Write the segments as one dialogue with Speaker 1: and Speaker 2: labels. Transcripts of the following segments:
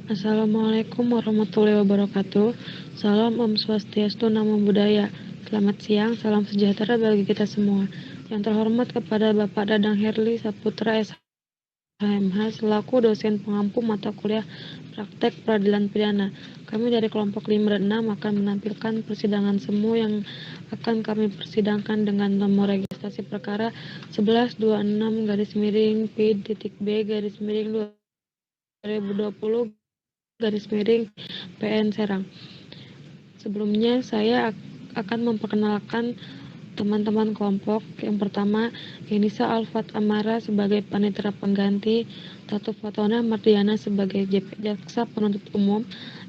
Speaker 1: Assalamualaikum warahmatullahi wabarakatuh. Salam Om Swastiastu, Namo Buddhaya. Selamat siang, salam sejahtera bagi kita semua. Yang terhormat kepada Bapak Dadang Herli Saputra SHMH selaku dosen pengampu mata kuliah praktek peradilan pidana. Kami dari kelompok 5 dan 6 akan menampilkan persidangan semu yang akan kami persidangkan dengan nomor registrasi perkara 1126-B-B-2020-PN Serang. Sebelumnya saya akan memperkenalkan teman-teman kelompok. Yang pertama, Yenisa Alfat Amara sebagai panitera pengganti, Tatu Fatona Mardiana sebagai jaksa penuntut umum,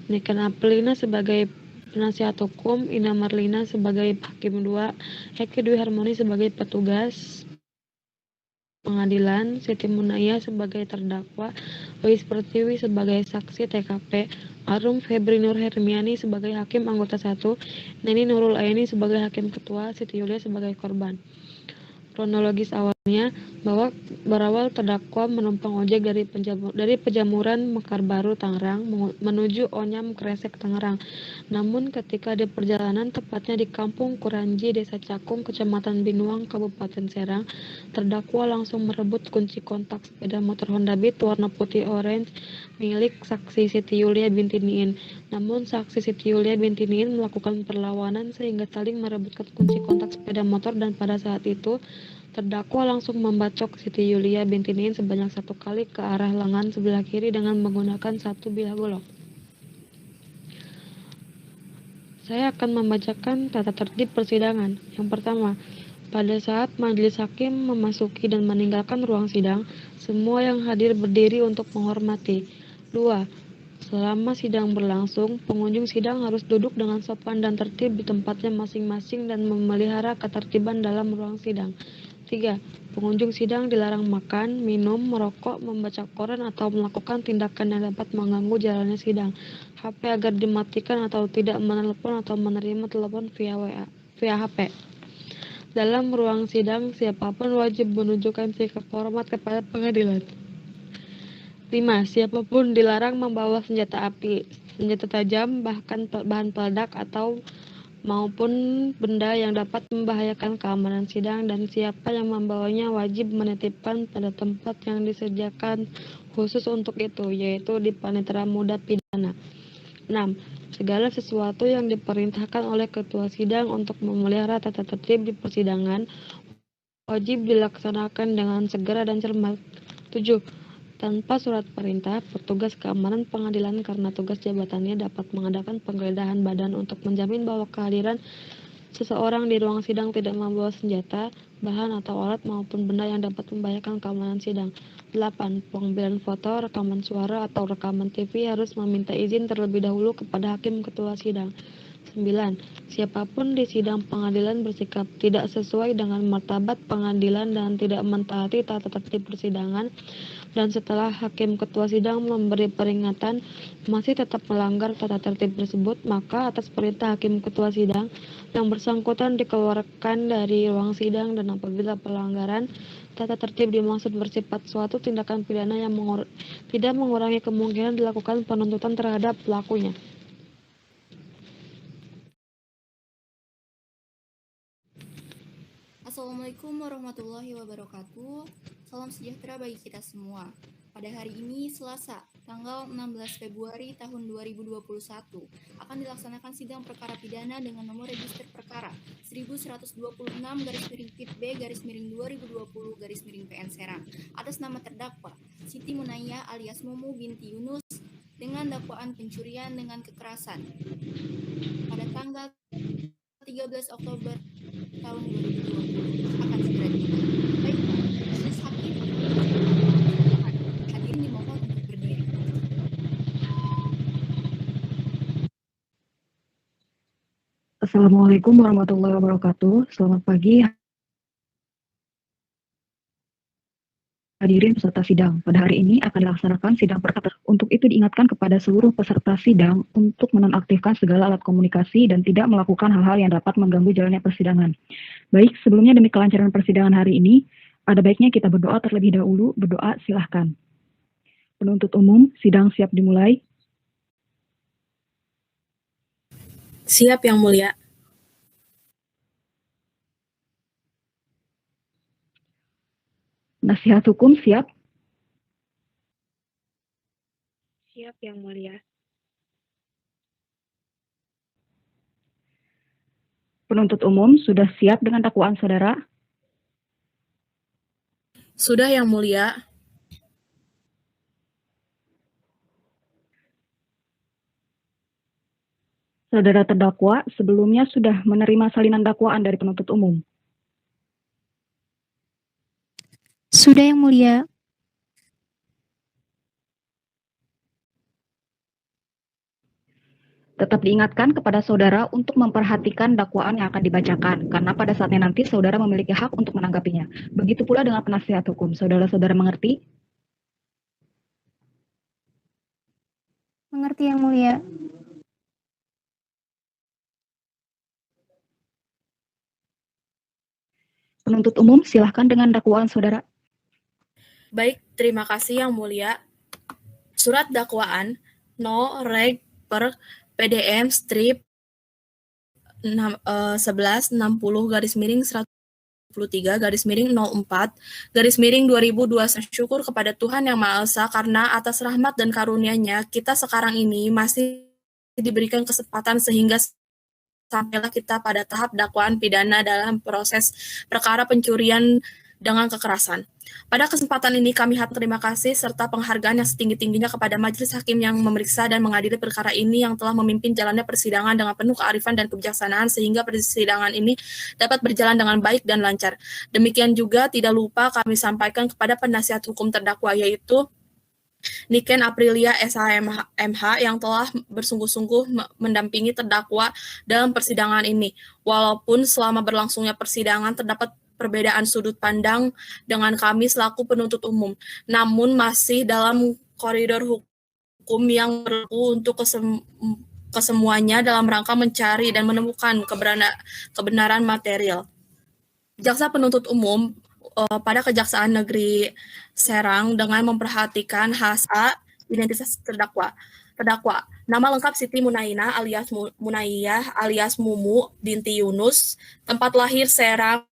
Speaker 1: Niken Apelina sebagai penasihat hukum, Ina Marlina sebagai hakim 2, Eki Dwi Harmoni sebagai petugas pengadilan, Siti Munaya sebagai terdakwa, Lois Pertiwi sebagai saksi TKP, Arum Febri Nur Hermiani sebagai hakim anggota 1, Neni Nurul Aini sebagai hakim ketua, Siti Yulia sebagai korban. Kronologis awalnya bahwa berawal terdakwa menumpang ojek dari Pejamuran Mekar Baru Tangerang menuju Onyam Kresek Tangerang. Namun ketika di perjalanan tepatnya di Kampung Kuranji, Desa Cakung, Kecamatan Binuang, Kabupaten Serang, terdakwa langsung merebut kunci kontak sepeda motor Honda Beat warna putih orange milik saksi Siti Yulia binti Niin. Namun saksi Siti Yulia binti Niin melakukan perlawanan sehingga saling merebutkan kunci kontak sepeda motor, dan pada saat itu terdakwa langsung membacok Siti Yulia binti Niin sebanyak 1 kali ke arah lengan sebelah kiri dengan menggunakan 1 bilah golok. Saya akan membacakan tata tertib persidangan. Yang pertama, pada saat majelis hakim memasuki dan meninggalkan ruang sidang, semua yang hadir berdiri untuk menghormati. 2. Selama sidang berlangsung, pengunjung sidang harus duduk dengan sopan dan tertib di tempatnya masing-masing dan memelihara ketertiban dalam ruang sidang. 3. Pengunjung sidang dilarang makan, minum, merokok, membaca koran, atau melakukan tindakan yang dapat mengganggu jalannya sidang. HP agar dimatikan atau tidak menelpon atau menerima telepon via HP. Dalam ruang sidang, siapapun wajib menunjukkan sikap hormat kepada pengadilan. 5. Siapapun dilarang membawa senjata api, senjata tajam, bahkan bahan peledak atau maupun benda yang dapat membahayakan keamanan sidang, dan siapa yang membawanya wajib menitipkan pada tempat yang disediakan khusus untuk itu, yaitu di panitera muda pidana. 6. Segala sesuatu yang diperintahkan oleh ketua sidang untuk memelihara tata tertib di persidangan wajib dilaksanakan dengan segera dan cermat. 7. Tanpa surat perintah, petugas keamanan pengadilan karena tugas jabatannya dapat mengadakan penggeledahan badan untuk menjamin bahwa kehadiran seseorang di ruang sidang tidak membawa senjata, bahan atau alat maupun benda yang dapat membahayakan keamanan sidang. 8. Pengambilan foto, rekaman suara, atau rekaman TV harus meminta izin terlebih dahulu kepada hakim ketua sidang. 9. Siapapun di sidang pengadilan bersikap tidak sesuai dengan martabat pengadilan dan tidak mentaati tata tertib persidangan, dan setelah hakim ketua sidang memberi peringatan masih tetap melanggar tata tertib tersebut, maka atas perintah hakim ketua sidang yang bersangkutan dikeluarkan dari ruang sidang, dan apabila pelanggaran tata tertib dimaksud bersifat suatu tindakan pidana yang tidak mengurangi kemungkinan dilakukan penuntutan terhadap pelakunya.
Speaker 2: Assalamualaikum warahmatullahi wabarakatuh. Salam sejahtera bagi kita semua. Pada hari ini, Selasa, tanggal 16 Februari tahun 2021, akan dilaksanakan sidang perkara pidana dengan nomor register perkara 1126-B-2020-PN Serang atas nama terdakwa Siti Munaya alias Mumu binti Yunus dengan dakwaan pencurian dengan kekerasan pada tanggal 13 Oktober tahun 2020 akan segera dimulai. Baiklah, majelis hakim akan membacakan. Hadirin dimohon untuk berdiri.
Speaker 3: Assalamualaikum warahmatullahi wabarakatuh. Selamat pagi hadirin peserta sidang. Pada hari ini akan dilaksanakan sidang perkara. Untuk itu diingatkan kepada seluruh peserta sidang untuk menonaktifkan segala alat komunikasi dan tidak melakukan hal-hal yang dapat mengganggu jalannya persidangan. Baik, sebelumnya demi kelancaran persidangan hari ini, ada baiknya kita berdoa terlebih dahulu. Berdoa silahkan. Penuntut umum, sidang siap dimulai.
Speaker 4: Siap, Yang Mulia.
Speaker 3: Nasihat hukum siap?
Speaker 1: Siap, Yang Mulia.
Speaker 3: Penuntut umum sudah siap dengan dakwaan saudara?
Speaker 4: Sudah, Yang Mulia.
Speaker 3: Saudara terdakwa sebelumnya sudah menerima salinan dakwaan dari penuntut umum.
Speaker 5: Sudah, Yang Mulia.
Speaker 3: Tetap diingatkan kepada saudara untuk memperhatikan dakwaan yang akan dibacakan, karena pada saatnya nanti saudara memiliki hak untuk menanggapinya. Begitu pula dengan penasihat hukum. Saudara-saudara mengerti?
Speaker 5: Mengerti, Yang Mulia.
Speaker 3: Penuntut umum, silahkan dengan dakwaan saudara.
Speaker 4: Baik, terima kasih Yang Mulia. Surat dakwaan No Reg per PDM strip 1160 garis miring 123 garis miring 04 garis miring 2021. Syukur kepada Tuhan Yang Maha Esa karena atas rahmat dan karunia-Nya kita sekarang ini masih diberikan kesempatan sehingga sampailah kita pada tahap dakwaan pidana dalam proses perkara pencurian dengan kekerasan. Pada kesempatan ini kami terima kasih serta penghargaan yang setinggi-tingginya kepada Majelis Hakim yang memeriksa dan mengadili perkara ini yang telah memimpin jalannya persidangan dengan penuh kearifan dan kebijaksanaan sehingga persidangan ini dapat berjalan dengan baik dan lancar. Demikian juga tidak lupa kami sampaikan kepada penasihat hukum terdakwa yaitu Niken Aprilia SHMH yang telah bersungguh-sungguh mendampingi terdakwa dalam persidangan ini. Walaupun selama berlangsungnya persidangan terdapat perbedaan sudut pandang dengan kami selaku penuntut umum, namun masih dalam koridor hukum yang berlaku untuk kesemuanya dalam rangka mencari dan menemukan kebenaran material. Jaksa penuntut umum pada Kejaksaan Negeri Serang dengan memperhatikan HSA identitas terdakwa. Nama lengkap Siti Munaina alias Munaiyah alias Mumu binti Yunus, tempat lahir Serang,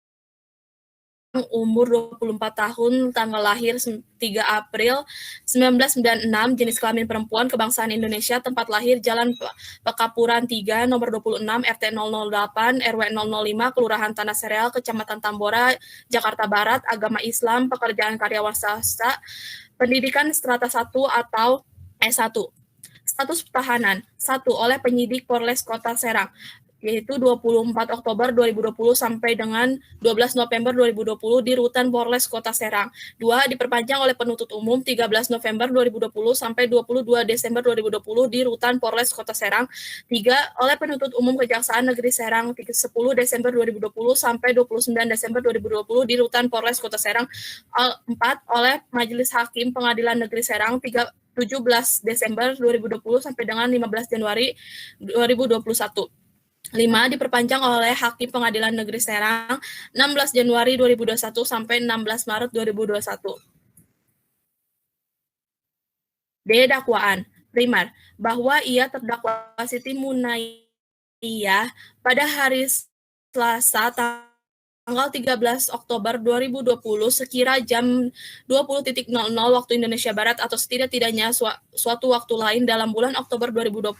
Speaker 4: umur 24 tahun, tanggal lahir 3 April 1996, jenis kelamin perempuan, kebangsaan Indonesia, tempat lahir Jalan Pekapuran 3, nomor 26, RT 008, RW 005, Kelurahan Tanah Sereal, Kecamatan Tambora, Jakarta Barat, agama Islam, pekerjaan karyawan swasta, pendidikan strata 1 atau S1. Status tahanan, 1. Oleh penyidik Polres Kota Serang, yaitu 24 Oktober 2020 sampai dengan 12 November 2020 di Rutan Polres Kota Serang. 2. Diperpanjang oleh penuntut umum 13 November 2020 sampai 22 Desember 2020 di Rutan Polres Kota Serang. 3. Oleh penuntut umum Kejaksaan Negeri Serang 10 Desember 2020 sampai 29 Desember 2020 di Rutan Polres Kota Serang. 4. Oleh Majelis Hakim Pengadilan Negeri Serang 17 Desember 2020 sampai dengan 15 Januari 2021. 5. Diperpanjang oleh Hakim Pengadilan Negeri Serang 16 Januari 2021 sampai 16 Maret 2021. D. Dakwaan. Primar, bahwa ia terdakwa Siti Munaiyah pada hari Selasa tanggal 13 Oktober 2020 sekira jam 20.00 waktu Indonesia Barat atau setidak-tidaknya suatu waktu lain dalam bulan Oktober 2020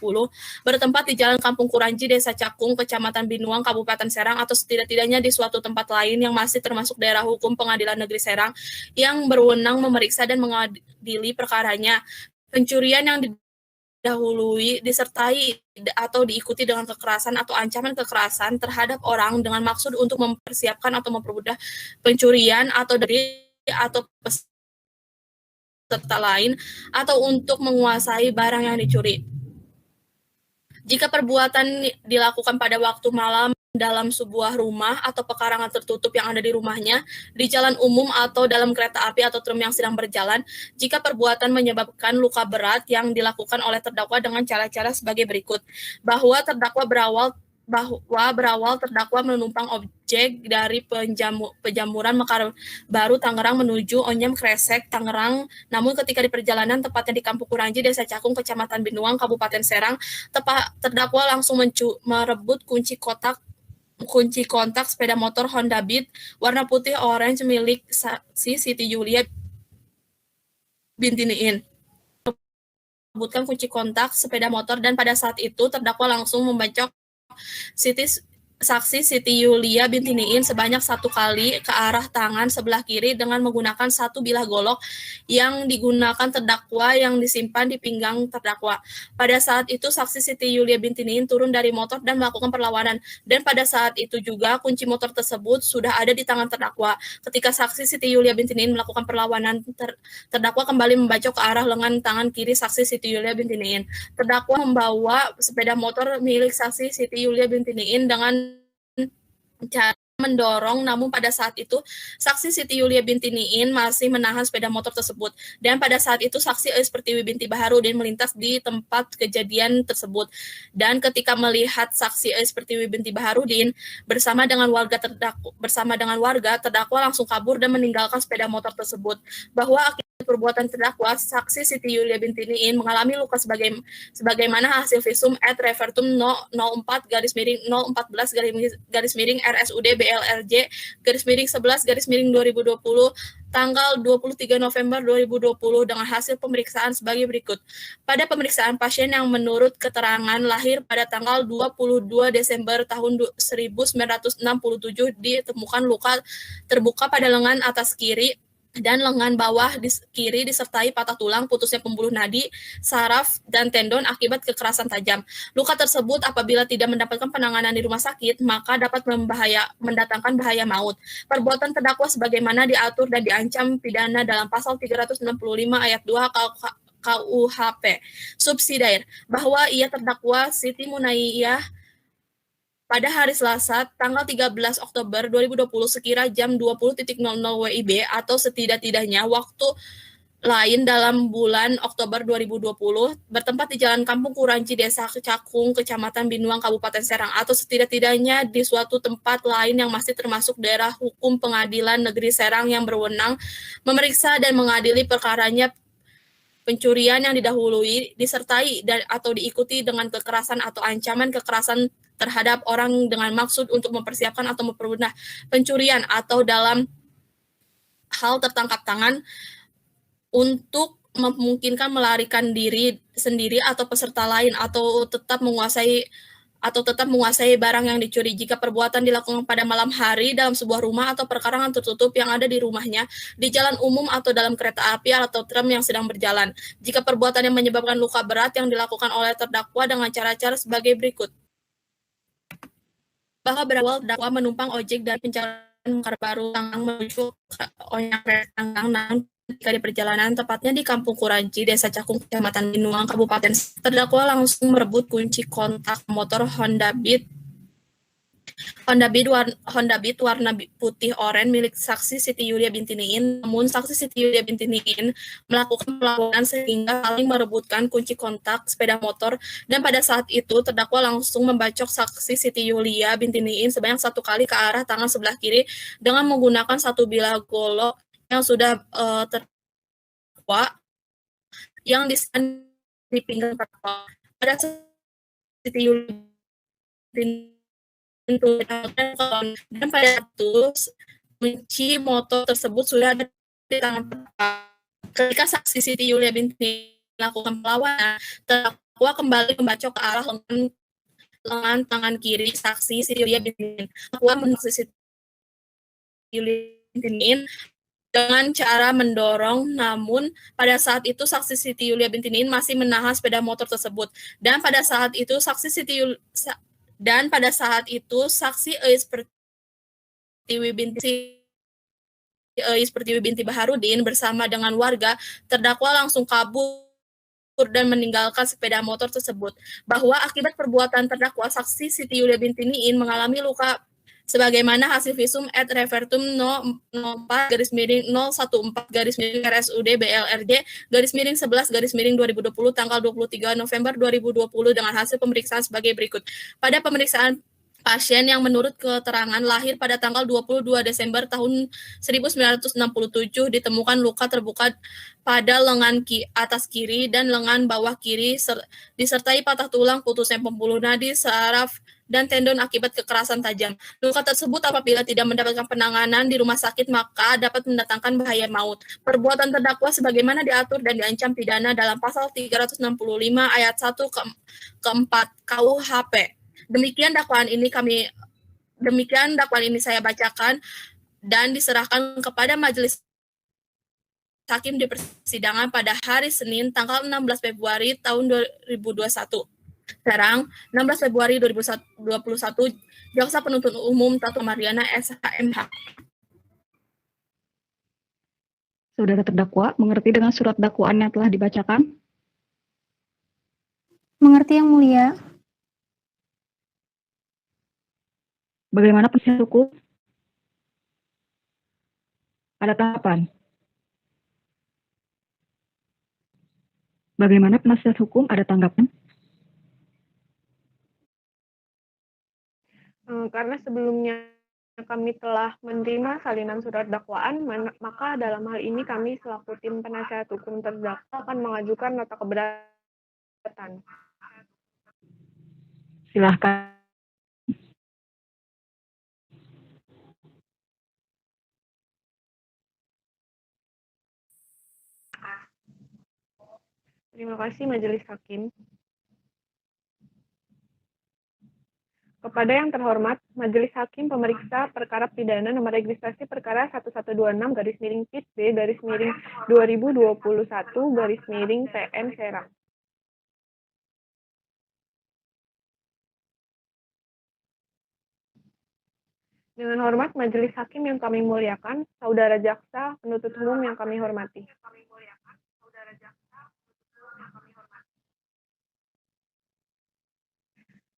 Speaker 4: bertempat di Jalan Kampung Kuranji, Desa Cakung, Kecamatan Binuang, Kabupaten Serang atau setidak-tidaknya di suatu tempat lain yang masih termasuk daerah hukum Pengadilan Negeri Serang yang berwenang memeriksa dan mengadili perkaranya. Pencurian yang didahului disertai atau diikuti dengan kekerasan atau ancaman kekerasan terhadap orang dengan maksud untuk mempersiapkan atau mempermudah pencurian atau dari atau peserta lain atau untuk menguasai barang yang dicuri. Jika perbuatan dilakukan pada waktu malam dalam sebuah rumah atau pekarangan tertutup yang ada di rumahnya, di jalan umum atau dalam kereta api atau tram yang sedang berjalan, jika perbuatan menyebabkan luka berat yang dilakukan oleh terdakwa dengan cara-cara sebagai berikut, bahwa terdakwa berawal bahwa berawal terdakwa menumpang objek dari penjamuran Mekar Baru Tangerang menuju Onyem Kresek Tangerang, namun ketika di perjalanan tepatnya di Kampung Kuranji, Desa Cakung, Kecamatan Binuang, Kabupaten Serang, terdakwa langsung merebut kunci kontak sepeda motor Honda Beat warna putih orange milik saksi Siti Yulia binti Niin. Merebutkan kunci kontak sepeda motor dan pada saat itu terdakwa langsung membacok saksi Siti Yulia binti Niin sebanyak 1 kali ke arah tangan sebelah kiri dengan menggunakan 1 bilah golok yang digunakan terdakwa yang disimpan di pinggang terdakwa. Pada saat itu saksi Siti Yulia binti Niin turun dari motor dan melakukan perlawanan, dan pada saat itu juga kunci motor tersebut sudah ada di tangan terdakwa. Ketika saksi Siti Yulia binti Niin melakukan perlawanan, terdakwa kembali membacok ke arah lengan tangan kiri saksi Siti Yulia binti Niin. Terdakwa membawa sepeda motor milik saksi Siti Yulia binti Niin dengan cara mendorong, namun pada saat itu saksi Siti Yulia binti Niin masih menahan sepeda motor tersebut, dan pada saat itu saksi Eus Pertiwi binti Baharudin melintas di tempat kejadian tersebut, dan ketika melihat saksi Eus Pertiwi binti Baharudin bersama dengan warga terdakwa langsung kabur dan meninggalkan sepeda motor tersebut. Bahwa akibat perbuatan terdakwa, saksi Siti Yulia binti Niin mengalami luka sebagaimana hasil visum et repertum 04/014/RSUD BLRJ /11/2020 tanggal 23 November 2020 dengan hasil pemeriksaan sebagai berikut. Pada pemeriksaan pasien yang menurut keterangan lahir pada tanggal 22 Desember tahun 1967 ditemukan luka terbuka pada lengan atas kiri dan lengan bawah kiri disertai patah tulang, putusnya pembuluh nadi, saraf, dan tendon akibat kekerasan tajam. Luka tersebut apabila tidak mendapatkan penanganan di rumah sakit, maka dapat mendatangkan bahaya maut. Perbuatan terdakwa sebagaimana diatur dan diancam pidana dalam pasal 365 ayat 2 KUHP. Subsidiar, bahwa ia terdakwa Siti Munayyah pada hari Selasa, tanggal 13 Oktober 2020 sekira jam 20.00 WIB atau setidak-tidaknya waktu lain dalam bulan Oktober 2020, bertempat di Jalan Kampung Kuranji, Desa Cakung, Kecamatan Binuang, Kabupaten Serang, atau setidak-tidaknya di suatu tempat lain yang masih termasuk daerah hukum Pengadilan Negeri Serang yang berwenang memeriksa dan mengadili perkaranya pencurian yang didahului, disertai atau diikuti dengan kekerasan atau ancaman kekerasan terhadap orang dengan maksud untuk mempersiapkan atau mempermudah pencurian atau dalam hal tertangkap tangan untuk memungkinkan melarikan diri sendiri atau peserta lain atau tetap menguasai barang yang dicuri jika perbuatan dilakukan pada malam hari dalam sebuah rumah atau perkarangan tertutup yang ada di rumahnya, di jalan umum atau dalam kereta api atau tram yang sedang berjalan. Jika perbuatan yang menyebabkan luka berat yang dilakukan oleh terdakwa dengan cara-cara sebagai berikut. Bahwa berawal terdakwa menumpang ojek dari Penjagaan Mekar Baru Tangerang menuju Onyem Kresek Tangerang, ketika di perjalanan tepatnya di Kampung Kuranji, Desa Cakung, Kecamatan Binuang, Kabupaten, terdakwa langsung merebut kunci kontak motor Honda Beat warna putih oranye milik saksi Siti Yulia binti Niin. Namun saksi Siti Yulia binti Niin melakukan perlawanan sehingga saling merebutkan kunci kontak sepeda motor, dan pada saat itu terdakwa langsung membacok saksi Siti Yulia binti Niin sebanyak 1 kali ke arah tangan sebelah kiri dengan menggunakan 1 bilah golok yang sudah terdakwa yang di pinggang terdakwa. Pada Siti Yulia dan pada itu kunci motor tersebut sudah ada di tangan terdakwa. Ketika saksi Siti Yulia binti melakukan perlawanan, terdakwa kembali membacok ke arah lengan tangan kiri saksi Siti Yulia binti. Terdakwa menurut Siti Yulia binti dengan cara mendorong, namun pada saat itu saksi Siti Yulia binti Niin masih menahan sepeda motor tersebut, dan pada saat itu saksi Eus Pertiwi binti Baharudin bersama dengan warga terdakwa langsung kabur dan meninggalkan sepeda motor tersebut. Bahwa akibat perbuatan terdakwa, saksi Siti Yulia binti Niin mengalami luka sebagaimana hasil visum et repertum 04/014/RSUD BLRJ /11/2020 tanggal 23 November 2020 dengan hasil pemeriksaan sebagai berikut. Pada pemeriksaan pasien yang menurut keterangan lahir pada tanggal 22 Desember tahun 1967 ditemukan luka terbuka pada lengan atas kiri dan lengan bawah kiri disertai patah tulang, putusnya pembuluh nadi, saraf, dan tendon akibat kekerasan tajam. Luka tersebut apabila tidak mendapatkan penanganan di rumah sakit maka dapat mendatangkan bahaya maut. Perbuatan terdakwa sebagaimana diatur dan diancam pidana dalam pasal 365 ayat 1 ke 4 KUHP. Demikian dakwaan ini saya bacakan dan diserahkan kepada majelis hakim di persidangan pada hari Senin tanggal 16 Februari tahun 2021. Sekarang 16 Februari 2021, Jaksa Penuntut Umum Tato Mariana SHMH.
Speaker 3: Saudara terdakwa mengerti dengan surat dakwaan yang telah dibacakan?
Speaker 5: Mengerti Yang Mulia.
Speaker 3: Bagaimana penasihat hukum? Ada tanggapan? Bagaimana penasihat hukum? Ada tanggapan?
Speaker 1: Karena sebelumnya kami telah menerima salinan surat dakwaan, maka dalam hal ini kami selaku tim penasihat hukum terdakwa akan mengajukan nota keberatan.
Speaker 3: Silahkan.
Speaker 1: Terima kasih Majelis Hakim. Kepada yang terhormat, Majelis Hakim Pemeriksa Perkara Pidana Nomor Registrasi Perkara 1126-PIT-B-2021-PN Serang. Dengan hormat Majelis Hakim yang kami muliakan, Saudara Jaksa Penuntut Umum yang kami hormati.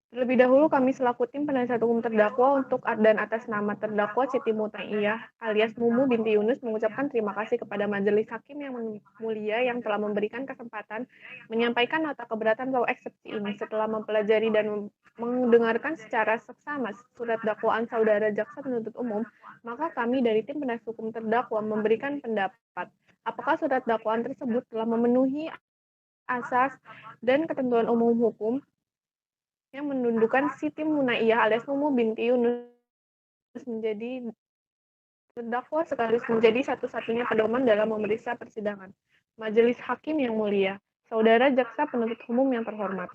Speaker 1: Terlebih dahulu kami selaku tim penasihat hukum terdakwa untuk dan atas nama terdakwa Siti Munaiyah alias Mumu binti Yunus mengucapkan terima kasih kepada Majelis Hakim yang mulia yang telah memberikan kesempatan menyampaikan nota keberatan atau eksepsi ini. Setelah mempelajari dan mendengarkan secara seksama surat dakwaan Saudara Jaksa Penuntut Umum, maka kami dari tim penasihat hukum terdakwa memberikan pendapat apakah surat dakwaan tersebut telah memenuhi asas dan ketentuan umum hukum yang menundukkan Siti Munaiyah alias Mumu binti Yunus menjadi terdakwa sekaligus menjadi satu-satunya pedoman dalam memeriksa persidangan. Majelis Hakim yang mulia, Saudara Jaksa Penuntut Umum yang terhormat.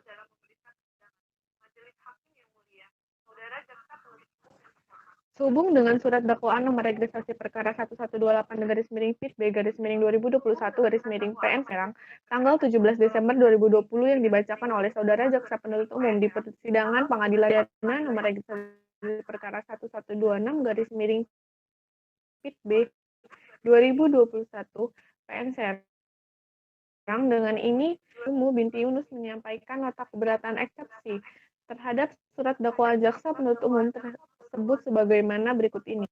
Speaker 1: Sehubung dengan surat dakwaan nomor registrasi perkara 1128-PIT-B-2021-2021-PN Serang, tanggal 17 Desember 2020 yang dibacakan oleh Saudara Jaksa Penuntut Umum di persidangan Pengadilan Pidana nomor registrasi perkara 1126-PIT-B-2021-PN Serang. Dengan ini, Mumu binti Yunus menyampaikan nota keberatan eksepsi terhadap surat dakwaan Jaksa Penuntut Umum tersebut sebagaimana berikut ini.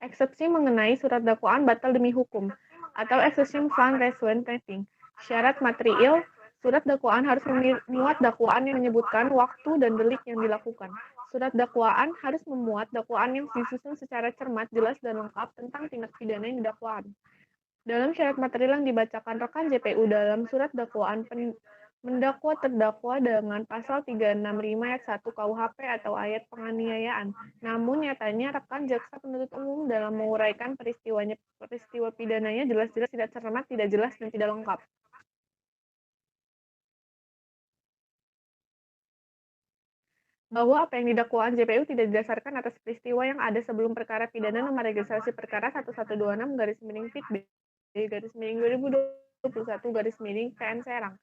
Speaker 1: Eksepsi mengenai surat dakwaan batal demi hukum atau exception found resuent testing. Syarat material, surat dakwaan harus memuat dakwaan yang menyebutkan waktu dan delik yang dilakukan. Surat dakwaan harus memuat dakwaan yang disusun secara cermat, jelas, dan lengkap tentang tindak pidana yang didakwaan. Dalam syarat material yang dibacakan rekan JPU dalam surat dakwaan mendakwa terdakwa dengan pasal 365 ayat 1 KUHP atau ayat penganiayaan. Namun nyatanya rekan jaksa penuntut umum dalam menguraikan peristiwa pidananya jelas-jelas tidak cermat, tidak jelas, dan tidak lengkap. Bahwa apa yang didakwaan JPU tidak didasarkan atas peristiwa yang ada sebelum perkara pidana nomor registrasi perkara 1126-PIT-B-2021-PN Serang.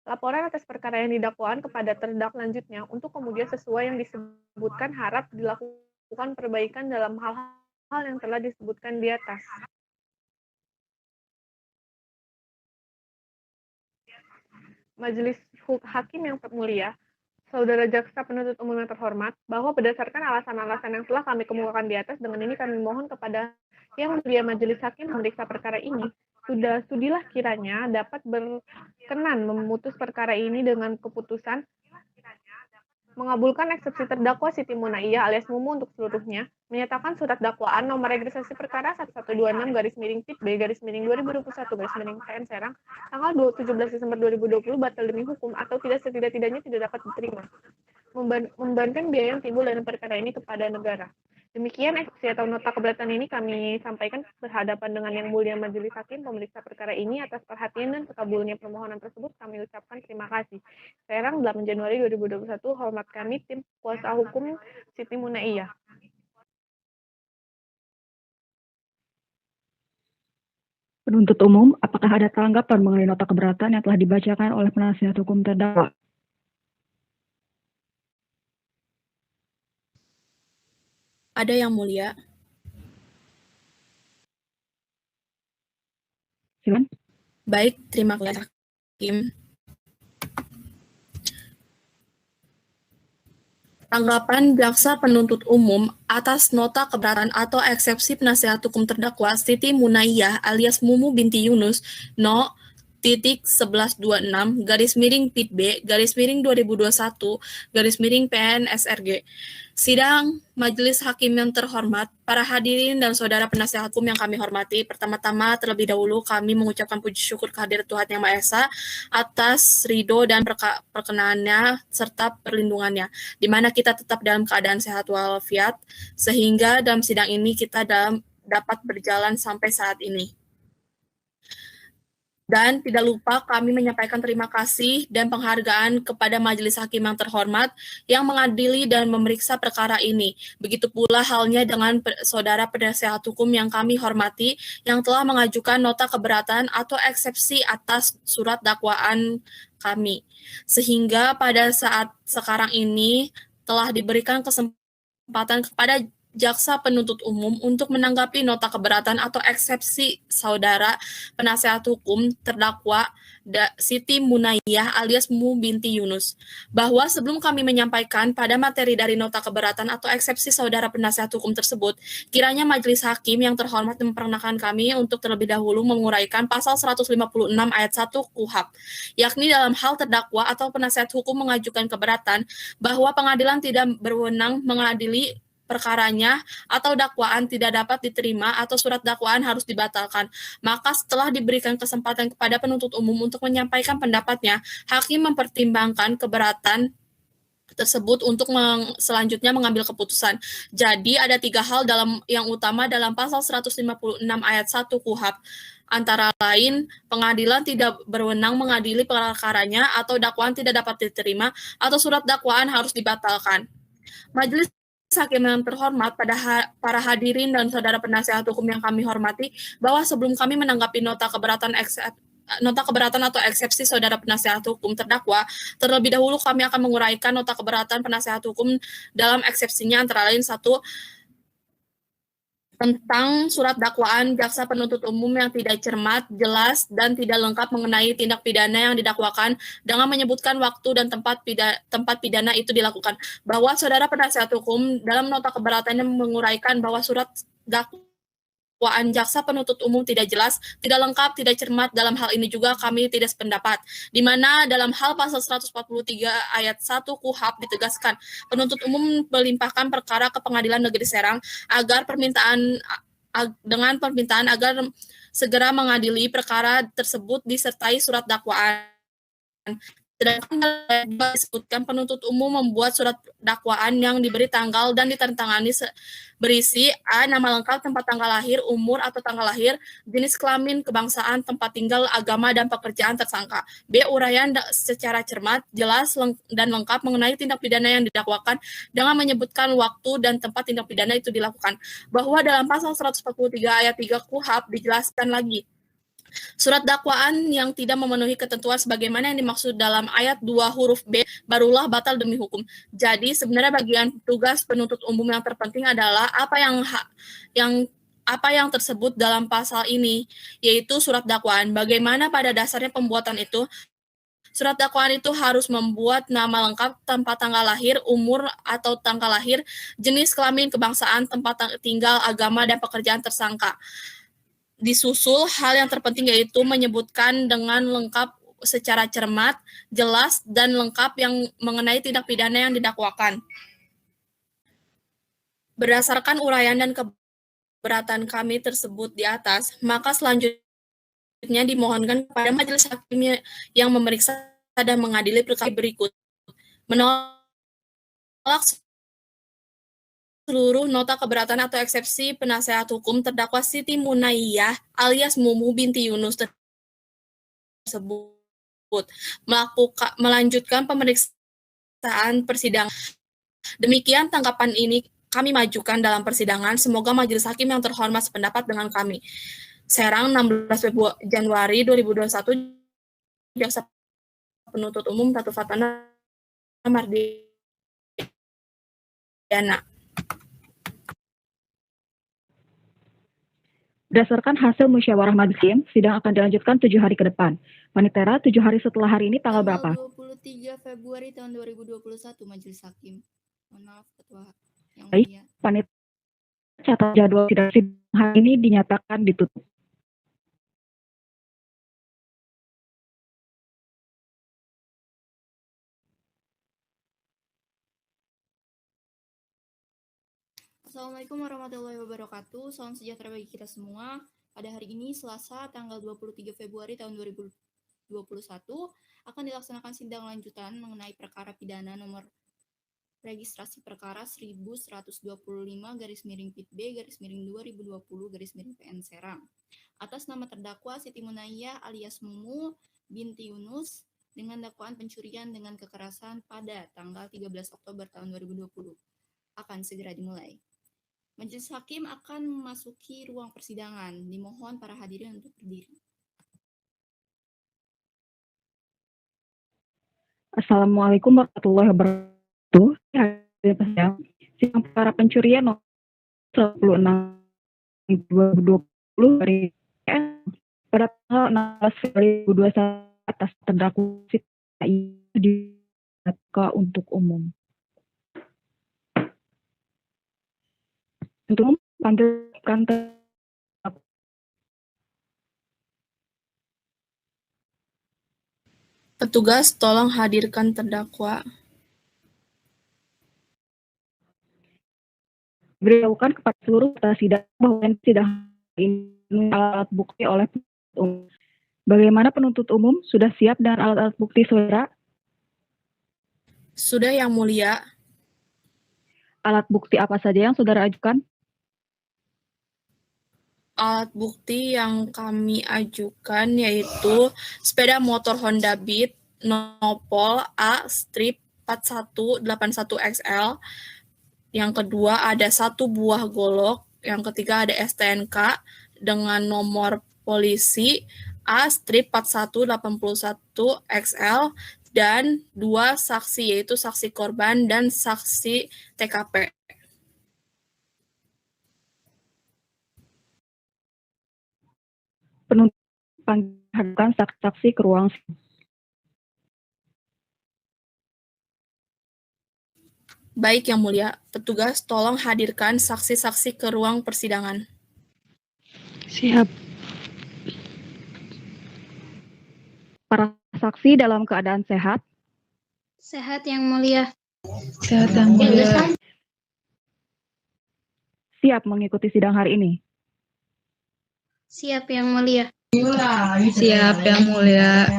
Speaker 1: Laporan atas perkara yang didakwaan kepada terdakwa selanjutnya untuk kemudian sesuai yang disebutkan harap dilakukan perbaikan dalam hal-hal yang telah disebutkan di atas. Majelis Hakim yang mulia, Saudara Jaksa Penuntut Umum yang terhormat, bahwa berdasarkan alasan-alasan yang telah kami kemukakan di atas, dengan ini kami mohon kepada Yang Mulia Majelis Hakim memeriksa perkara ini
Speaker 6: Sudilah kiranya dapat berkenan memutus perkara ini dengan keputusan mengabulkan eksepsi terdakwa Siti Munaiyah alias Mumu untuk seluruhnya, menyatakan surat dakwaan nomor registrasi perkara 1126-PN Serang tanggal 17 Desember 2020 batal demi hukum atau setidak-tidaknya tidak dapat diterima, membebankan biaya yang timbul dalam perkara ini kepada negara. Demikian eksepsi atau nota keberatan ini kami sampaikan berhadapan dengan Yang Mulia Majelis Hakim pemeriksa perkara ini. Atas perhatian dan terkabulnya permohonan tersebut kami ucapkan terima kasih. Serang 8 Januari 2021, hormat kami tim kuasa hukum Siti Munaiyah.
Speaker 3: Penuntut umum, apakah ada tanggapan mengenai nota keberatan yang telah dibacakan oleh penasihat hukum terdakwa?
Speaker 4: Ada Yang Mulia.
Speaker 3: Silakan.
Speaker 4: Baik, terima kasih Hakim. Tanggapan jaksa penuntut umum atas nota keberatan atau eksepsi penasihat hukum terdakwa Siti Munaiyah alias Mumu binti Yunus No. 1126-Pit-B-2021-PN-SRG. Sidang Majelis Hakim yang terhormat, para hadirin dan saudara penasihat hukum yang kami hormati, pertama-tama terlebih dahulu kami mengucapkan puji syukur kehadirat Tuhan Yang Maha Esa atas ridho dan perkenanannya serta perlindungannya, di mana kita tetap dalam keadaan sehat walafiat, sehingga dalam sidang ini kita dapat berjalan sampai saat ini. Dan tidak lupa kami menyampaikan terima kasih dan penghargaan kepada Majelis Hakim yang terhormat yang mengadili dan memeriksa perkara ini. Begitu pula halnya dengan saudara penasihat hukum yang kami hormati yang telah mengajukan nota keberatan atau eksepsi atas surat dakwaan kami. Sehingga pada saat sekarang ini telah diberikan kesempatan kepada jaksa penuntut umum untuk menanggapi nota keberatan atau eksepsi saudara penasihat hukum terdakwa Siti Munaiyah alias Mu binti Yunus, bahwa sebelum kami menyampaikan pada materi dari nota keberatan atau eksepsi saudara penasihat hukum tersebut, kiranya Majelis Hakim yang terhormat memperkenankan kami untuk terlebih dahulu menguraikan pasal 156 ayat 1 KUHP, yakni dalam hal terdakwa atau penasihat hukum mengajukan keberatan bahwa pengadilan tidak berwenang mengadili perkaranya atau dakwaan tidak dapat diterima atau surat dakwaan harus dibatalkan. Maka setelah diberikan kesempatan kepada penuntut umum untuk menyampaikan pendapatnya, hakim mempertimbangkan keberatan tersebut untuk selanjutnya mengambil keputusan. Jadi ada 3 hal yang utama dalam pasal 156 ayat 1 KUHP. Antara lain, pengadilan tidak berwenang mengadili perkaranya atau dakwaan tidak dapat diterima atau surat dakwaan harus dibatalkan. Majelis Hakim yang terhormat, para hadirin dan saudara penasihat hukum yang kami hormati, bahwa sebelum kami menanggapi nota keberatan atau eksepsi saudara penasihat hukum terdakwa, terlebih dahulu kami akan menguraikan nota keberatan penasihat hukum dalam eksepsinya, antara lain 1, tentang surat dakwaan jaksa penuntut umum yang tidak cermat, jelas, dan tidak lengkap mengenai tindak pidana yang didakwakan dengan menyebutkan waktu dan tempat pidana itu dilakukan. Bahwa saudara penasihat hukum dalam nota keberatannya menguraikan bahwa surat dakwaan jaksa penuntut umum tidak jelas, tidak lengkap, tidak cermat. Dalam hal ini juga kami tidak sependapat, di mana dalam hal pasal 143 ayat 1 KUHP ditegaskan penuntut umum melimpahkan perkara ke Pengadilan Negeri Serang dengan permintaan agar segera mengadili perkara tersebut disertai surat dakwaan. Sedangkan disebutkan penuntut umum membuat surat dakwaan yang diberi tanggal dan ditandatangani berisi A. Nama lengkap, tempat tanggal lahir, umur atau tanggal lahir, jenis kelamin, kebangsaan, tempat tinggal, agama, dan pekerjaan tersangka. B. Uraian secara cermat, jelas, dan lengkap mengenai tindak pidana yang didakwakan dengan menyebutkan waktu dan tempat tindak pidana itu dilakukan. Bahwa dalam pasal 143 ayat 3 KUHP dijelaskan lagi, surat dakwaan yang tidak memenuhi ketentuan sebagaimana yang dimaksud dalam ayat 2 huruf B barulah batal demi hukum. Jadi sebenarnya bagian tugas penuntut umum yang terpenting adalah apa yang tersebut dalam pasal ini, yaitu surat dakwaan. Bagaimana pada dasarnya pembuatan itu? Surat dakwaan itu harus membuat nama lengkap, tempat tanggal lahir, umur atau tanggal lahir, jenis kelamin, kebangsaan, tempat tinggal, agama, dan pekerjaan tersangka. disusul hal yang terpenting yaitu menyebutkan dengan lengkap secara cermat, jelas, dan lengkap yang mengenai tindak pidana yang didakwakan. Berdasarkan uraian dan keberatan kami tersebut di atas, maka selanjutnya dimohonkan kepada majelis hakim yang memeriksa dan mengadili perkara berikut. Menolak seluruh nota keberatan atau eksepsi penasehat hukum terdakwa Siti Munayyah alias Mumu binti Yunus tersebut, melanjutkan pemeriksaan persidangan. Demikian tanggapan ini kami majukan dalam persidangan. Semoga majelis hakim yang terhormat sependapat dengan kami. Serang 16 Januari 2021, Jaksa Penuntut Umum Ratu Fatana Mardiana.
Speaker 3: Berdasarkan hasil musyawarah majelis hakim, sidang akan dilanjutkan 7 hari ke depan. Panitera, 7 hari setelah hari ini tanggal berapa?
Speaker 2: 23 Februari tahun 2021, Majelis Hakim. Mohon maaf, Ketua yang
Speaker 3: Baik,
Speaker 2: mulia.
Speaker 3: Panitera, catat jadwal sidang hari ini dinyatakan ditutup.
Speaker 2: Assalamualaikum warahmatullahi wabarakatuh. Salam sejahtera bagi kita semua. Pada hari ini, Selasa, tanggal 23 Februari tahun 2021, akan dilaksanakan sidang lanjutan mengenai perkara pidana nomor registrasi perkara 1125-PIT-B-2020-PN Serang. Atas nama terdakwa Siti Munayyah alias Mumu binti Yunus dengan dakwaan pencurian dengan kekerasan pada tanggal 13 Oktober tahun 2020 akan segera dimulai. Majelis hakim akan memasuki ruang persidangan. Dimohon para hadirin untuk berdiri.
Speaker 3: Assalamualaikum warahmatullahi wabarakatuh. Sidang perkara pencurian nomor 16 2020 dari pada tanggal 16 Februari 2021 atas terdakwa Siti Munayyah untuk umum. Untuk panggilkan
Speaker 4: Petugas, tolong hadirkan terdakwa.
Speaker 3: Beritahukan kepada seluruh peserta sidang bahwa sidang ini alat bukti oleh penuntut umum. Bagaimana penuntut umum sudah siap dengan alat-alat bukti saudara?
Speaker 4: Sudah, Yang Mulia.
Speaker 3: Alat bukti apa saja yang saudara ajukan?
Speaker 4: Alat bukti yang kami ajukan yaitu sepeda motor Honda Beat Nopol A strip 4181XL. Yang kedua ada 1 buah golok. Yang ketiga ada STNK dengan nomor polisi A strip 4181XL dan 2 saksi yaitu saksi korban dan saksi TKP.
Speaker 3: Penuntut panggilkan saksi ke ruang sidang.
Speaker 4: Baik, Yang Mulia. Petugas, tolong hadirkan saksi-saksi ke ruang persidangan.
Speaker 1: Siap.
Speaker 3: Para saksi dalam keadaan sehat.
Speaker 5: Sehat Yang Mulia.
Speaker 1: Sehat Yang Mulia.
Speaker 3: Siap mengikuti sidang hari ini.
Speaker 5: Siap Yang Mulia.
Speaker 7: Siap, Yang Mulia.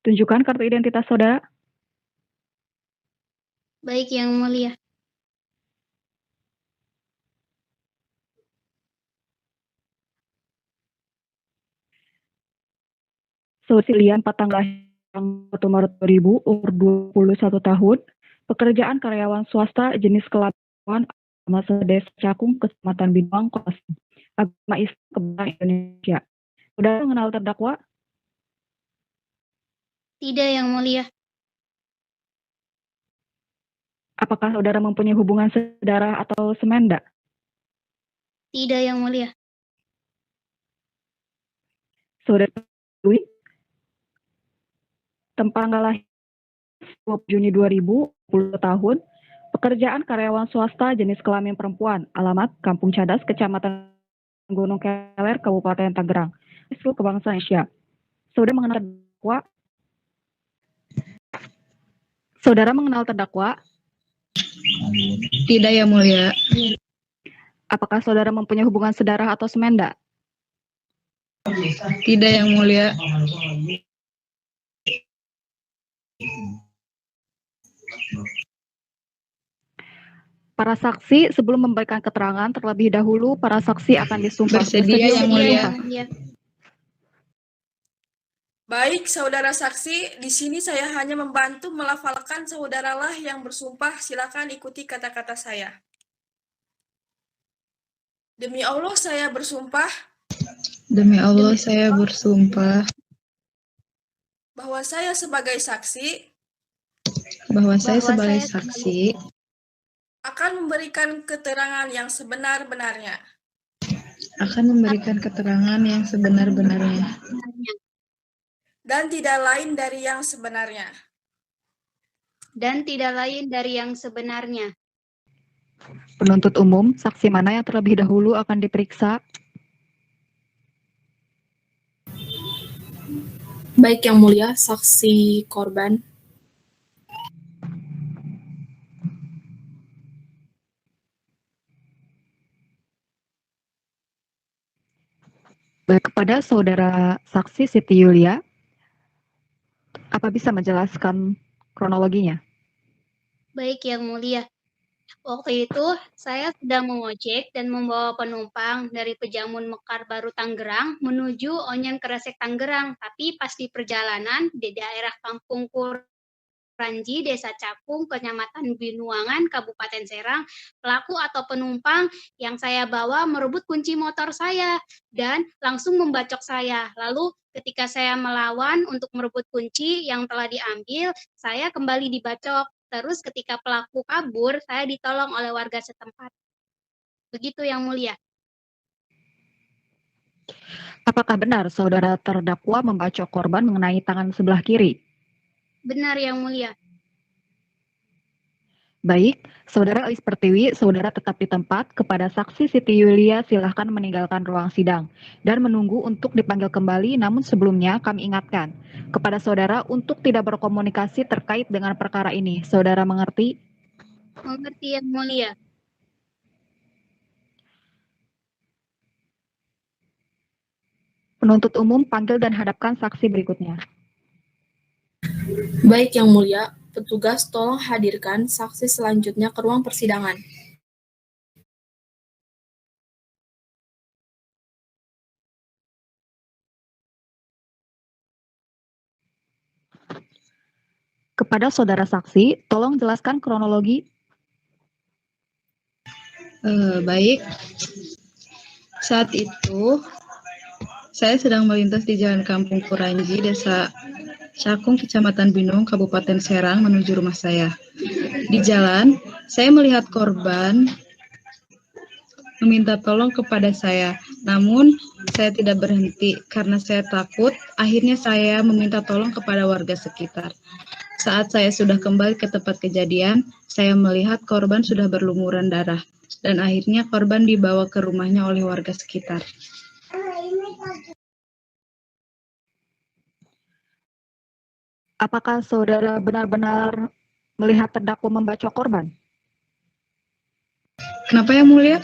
Speaker 3: Tunjukkan kartu identitas saudara.
Speaker 5: Baik Yang Mulia.
Speaker 3: Susilian Patanglah yang 1 Maret 2000, umur 21 tahun, pekerjaan karyawan swasta jenis kelapan, masa Desa Cakung, Kecamatan Binuang, Kota agama Islam, Kebangsaan Indonesia. Saudara mengenal terdakwa?
Speaker 5: Tidak Yang Mulia.
Speaker 3: Apakah saudara mempunyai hubungan saudara atau semenda?
Speaker 5: Tidak Yang Mulia.
Speaker 3: Saudara Dwi, tempat tanggal lahir 20 Juni 2020 tahun, pekerjaan karyawan swasta jenis kelamin perempuan, alamat Kampung Cadas, Kecamatan Gunung Keler, Kabupaten Tangerang. Seluruh kebangsaan Indonesia. Saudara mengenal terdakwa?
Speaker 7: Tidak, Yang Mulia.
Speaker 3: Apakah saudara mempunyai hubungan sedarah atau semenda?
Speaker 7: Tidak, Yang Mulia.
Speaker 3: Para saksi sebelum memberikan keterangan terlebih dahulu, para saksi akan disumpah.
Speaker 7: Bersedia, Yang Mulia.
Speaker 5: Yang mulia.
Speaker 4: Baik, saudara saksi, di sini saya hanya membantu melafalkan saudaralah yang bersumpah. Silakan ikuti kata-kata saya. Demi Allah saya bersumpah
Speaker 7: Demi Allah, saya bersumpah
Speaker 4: bahwa saya sebagai saksi
Speaker 7: bahwa saya sebagai saksi
Speaker 4: akan memberikan keterangan yang sebenar-benarnya
Speaker 7: akan memberikan keterangan yang sebenar-benarnya
Speaker 4: dan tidak lain dari yang sebenarnya.
Speaker 5: Dan tidak lain dari yang sebenarnya.
Speaker 3: Penuntut umum, saksi mana yang terlebih dahulu akan diperiksa?
Speaker 4: Baik, Yang Mulia, saksi korban.
Speaker 3: Baik, kepada saudara saksi Siti Yulia, apa bisa menjelaskan kronologinya?
Speaker 5: Baik, Yang Mulia. Waktu itu saya sedang mengojek dan membawa penumpang dari Pejamun Mekar Baru Tangerang menuju Onyen Kresek Tangerang. Tapi pas di perjalanan di daerah Kampung Kuranji, Desa Cakung, Kecamatan Binuangan, Kabupaten Serang, pelaku atau penumpang yang saya bawa merebut kunci motor saya dan langsung membacok saya. Lalu ketika saya melawan untuk merebut kunci yang telah diambil, saya kembali dibacok. Terus ketika pelaku kabur, saya ditolong oleh warga setempat. Begitu, Yang Mulia.
Speaker 3: Apakah benar saudara terdakwa membacok korban mengenai tangan sebelah kiri?
Speaker 5: Benar, Yang Mulia.
Speaker 3: Baik, saudara Elis Pertiwi, saudara tetap di tempat. Kepada saksi Siti Yulia, silahkan meninggalkan ruang sidang dan menunggu untuk dipanggil kembali. Namun sebelumnya kami ingatkan kepada saudara untuk tidak berkomunikasi terkait dengan perkara ini. Saudara mengerti?
Speaker 5: Mengerti, Yang Mulia.
Speaker 3: Penuntut umum panggil dan hadapkan saksi berikutnya.
Speaker 4: Baik, Yang Mulia, petugas tolong hadirkan saksi selanjutnya ke ruang persidangan.
Speaker 3: Kepada saudara saksi, tolong jelaskan kronologi.
Speaker 7: Baik. Saat itu saya sedang melintas di Jalan Kampung Kuranji, Desa Cakung, Kecamatan Binung, Kabupaten Serang menuju rumah saya. Di jalan, saya melihat korban meminta tolong kepada saya. Namun, saya tidak berhenti karena saya takut. Akhirnya saya meminta tolong kepada warga sekitar. Saat saya sudah kembali ke tempat kejadian, saya melihat korban sudah berlumuran darah. Dan akhirnya korban dibawa ke rumahnya oleh warga sekitar.
Speaker 3: Apakah saudara benar-benar melihat terdakwa membacok korban?
Speaker 7: Kenapa, Yang Mulia?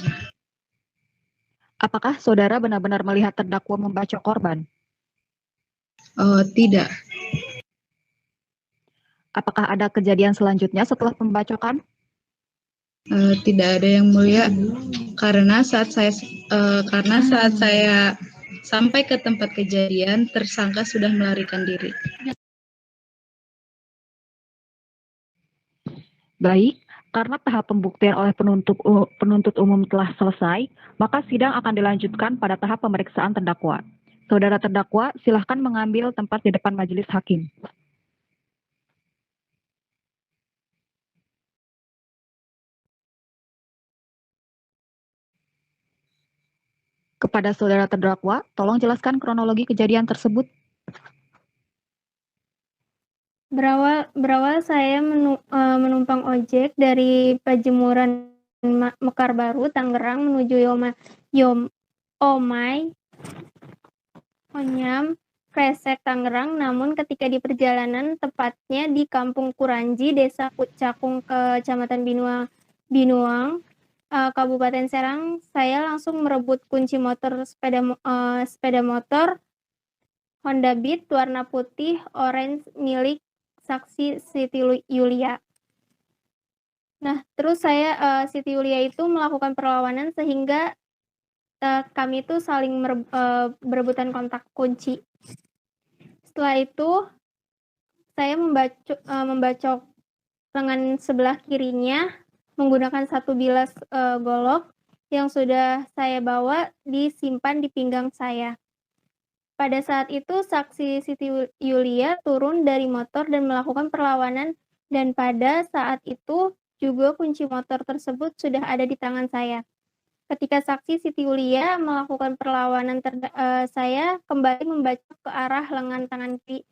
Speaker 3: Apakah saudara benar-benar melihat terdakwa membacok korban?
Speaker 7: Tidak.
Speaker 3: Apakah ada kejadian selanjutnya setelah pembacokan?
Speaker 7: Tidak ada, Yang Mulia, karena saat saya sampai ke tempat kejadian, tersangka sudah melarikan diri.
Speaker 3: Baik, karena tahap pembuktian oleh penuntut umum telah selesai, maka sidang akan dilanjutkan pada tahap pemeriksaan terdakwa. Saudara terdakwa, silahkan mengambil tempat di depan majelis hakim. Kepada saudara terdakwa, tolong jelaskan kronologi kejadian tersebut.
Speaker 8: Berawal saya menumpang ojek dari Pajemuran Mekar Baru, Tangerang menuju Omai, Onyam, Kresek, Tangerang. Namun ketika di perjalanan, tepatnya di Kampung Kuranji, Desa Cakung, Kecamatan Binuang, Kabupaten Serang, saya langsung merebut kunci motor sepeda motor Honda Beat warna putih orange milik saksi Siti Yulia. Nah, terus Siti Yulia itu melakukan perlawanan sehingga kami itu saling berebutan kontak kunci. Setelah itu, saya membacok lengan sebelah kirinya menggunakan satu bilas golok yang sudah saya bawa disimpan di pinggang saya. Pada saat itu, saksi Siti Yulia turun dari motor dan melakukan perlawanan, dan pada saat itu juga kunci motor tersebut sudah ada di tangan saya. Ketika saksi Siti Yulia melakukan perlawanan, saya kembali membacok ke arah lengan tangan kiri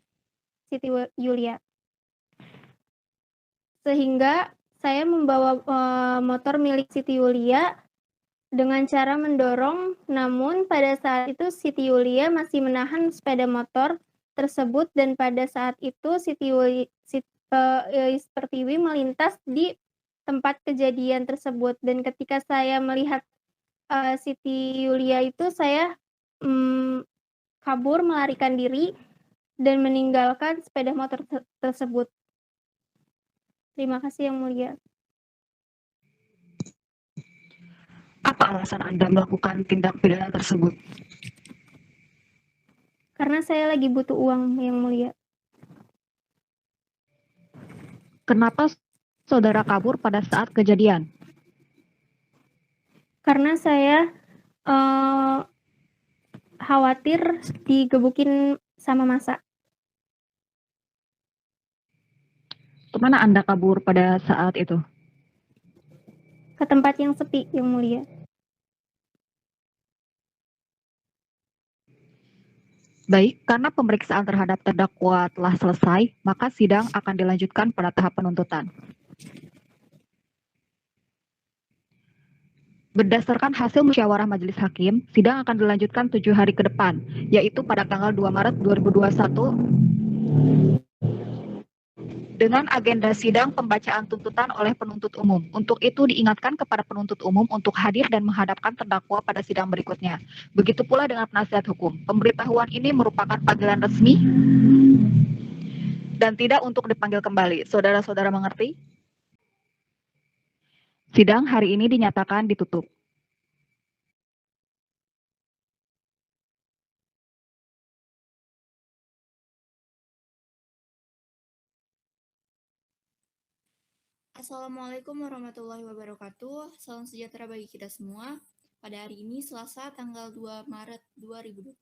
Speaker 8: Siti Yulia. Sehingga saya membawa motor milik Siti Yulia dengan cara mendorong, namun pada saat itu Siti Yulia masih menahan sepeda motor tersebut, dan pada saat itu Pertiwi melintas di tempat kejadian tersebut. Dan ketika saya melihat Siti Yulia itu, saya kabur melarikan diri dan meninggalkan sepeda motor tersebut. Terima kasih Yang Mulia.
Speaker 3: Apa alasan Anda melakukan tindak pidana tersebut?
Speaker 8: Karena saya lagi butuh uang, Yang Mulia.
Speaker 3: Kenapa saudara kabur pada saat kejadian?
Speaker 8: Karena saya khawatir digebukin sama massa.
Speaker 3: Kemana Anda kabur pada saat itu?
Speaker 8: Ke tempat yang sepi, Yang Mulia.
Speaker 3: Baik, karena pemeriksaan terhadap terdakwa telah selesai, maka sidang akan dilanjutkan pada tahap penuntutan. Berdasarkan hasil musyawarah majelis hakim, sidang akan dilanjutkan 7 hari ke depan, yaitu pada tanggal 2 Maret 2021 dengan agenda sidang pembacaan tuntutan oleh penuntut umum. Untuk itu diingatkan kepada penuntut umum untuk hadir dan menghadapkan terdakwa pada sidang berikutnya. Begitu pula dengan penasihat hukum. Pemberitahuan ini merupakan panggilan resmi dan tidak untuk dipanggil kembali. Saudara-saudara mengerti? Sidang hari ini dinyatakan ditutup.
Speaker 2: Assalamualaikum warahmatullahi wabarakatuh. Salam sejahtera bagi kita semua. Pada hari ini, Selasa, tanggal 2 Maret 2021,